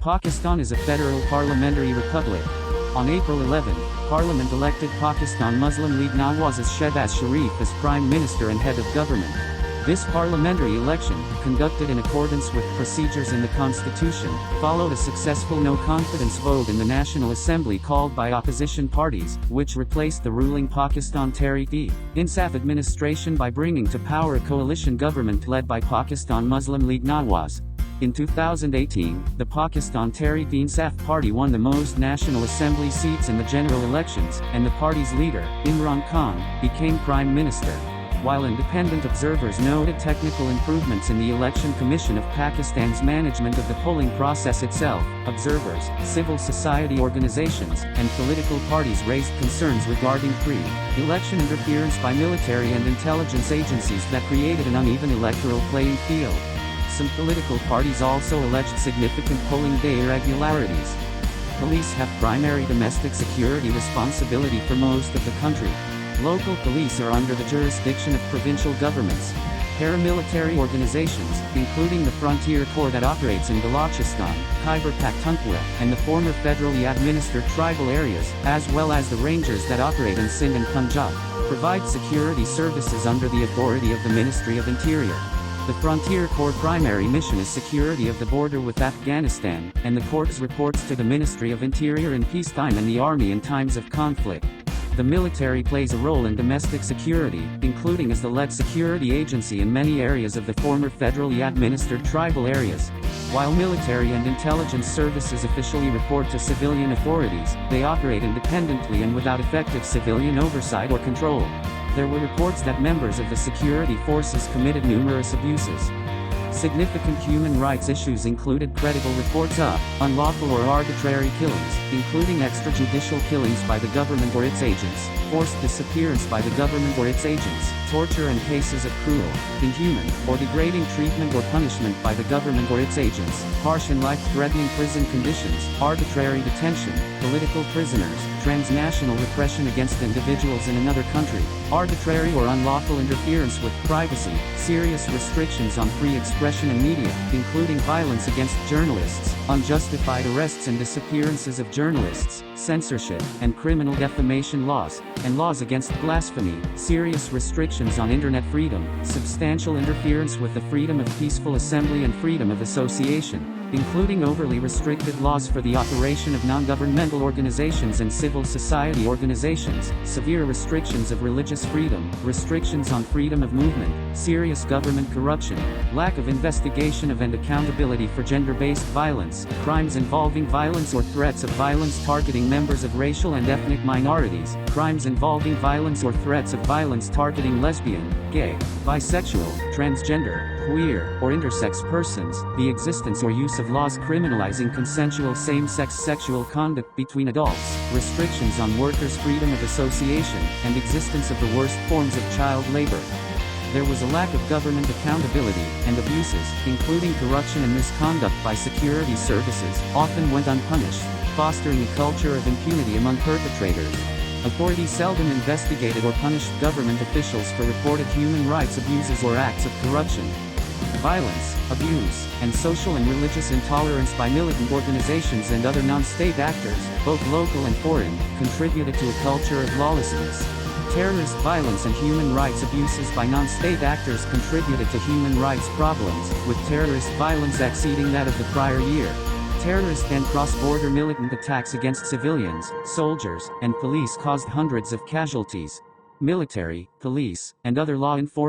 Pakistan is a federal parliamentary republic. On April 11, Parliament elected Pakistan Muslim League Nawaz Shehbaz Sharif as Prime Minister and head of government. This parliamentary election, conducted in accordance with procedures in the Constitution, followed a successful no-confidence vote in the National Assembly called by opposition parties, which replaced the ruling Pakistan Tehreek-e-Insaf administration by bringing to power a coalition government led by Pakistan Muslim League Nawaz. In 2018, the Pakistan Tehreek-e-Insaf party won the most National Assembly seats in the general elections, and the party's leader, Imran Khan, became Prime Minister. While independent observers noted technical improvements in the Election Commission of Pakistan's management of the polling process itself, observers, civil society organizations, and political parties raised concerns regarding pre-election interference by military and intelligence agencies that created an uneven electoral playing field. Some political parties also alleged significant polling day irregularities. Police have primary domestic security responsibility for most of the country. Local police are under the jurisdiction of provincial governments. Paramilitary organizations, including the Frontier Corps that operates in Balochistan, Khyber Pakhtunkhwa, and the former federally administered tribal areas, as well as the Rangers that operate in Sindh and Punjab, provide security services under the authority of the Ministry of Interior. The Frontier Corps' primary mission is security of the border with Afghanistan, and the Corps reports to the Ministry of Interior in peacetime and the Army in times of conflict. The military plays a role in domestic security, including as the lead security agency in many areas of the former federally administered tribal areas. While military and intelligence services officially report to civilian authorities, they operate independently and without effective civilian oversight or control. There were reports that members of the security forces committed numerous abuses. Significant human rights issues included credible reports of unlawful or arbitrary killings, including extrajudicial killings by the government or its agents, forced disappearance by the government or its agents, torture and cases of cruel, inhuman, or degrading treatment or punishment by the government or its agents, harsh and life-threatening prison conditions, arbitrary detention, political prisoners, transnational repression against individuals in another country, arbitrary or unlawful interference with privacy, serious restrictions on free expression and media, including violence against journalists, unjustified arrests and disappearances of journalists, censorship, and criminal defamation laws, and laws against blasphemy, serious restrictions on internet freedom, substantial interference with the freedom of peaceful assembly and freedom of association, including overly restricted laws for the operation of non-governmental organizations and civil society organizations, severe restrictions of religious freedom, restrictions on freedom of movement, serious government corruption, lack of investigation of and accountability for gender-based violence, crimes involving violence or threats of violence targeting members of racial and ethnic minorities, crimes involving violence or threats of violence targeting lesbian, gay, bisexual, transgender, queer, or intersex persons, the existence or use of laws criminalizing consensual same-sex sexual conduct between adults, restrictions on workers' freedom of association, and existence of the worst forms of child labor. There was a lack of government accountability, and abuses, including corruption and misconduct by security services, often went unpunished, fostering a culture of impunity among perpetrators. Authorities seldom investigated or punished government officials for reported human rights abuses or acts of corruption. Violence, abuse, and social and religious intolerance by militant organizations and other non-state actors, both local and foreign, contributed to a culture of lawlessness. Terrorist violence and human rights abuses by non-state actors contributed to human rights problems, with terrorist violence exceeding that of the prior year. Terrorist and cross-border militant attacks against civilians, soldiers, and police caused hundreds of casualties. Military, police, and other law enforcement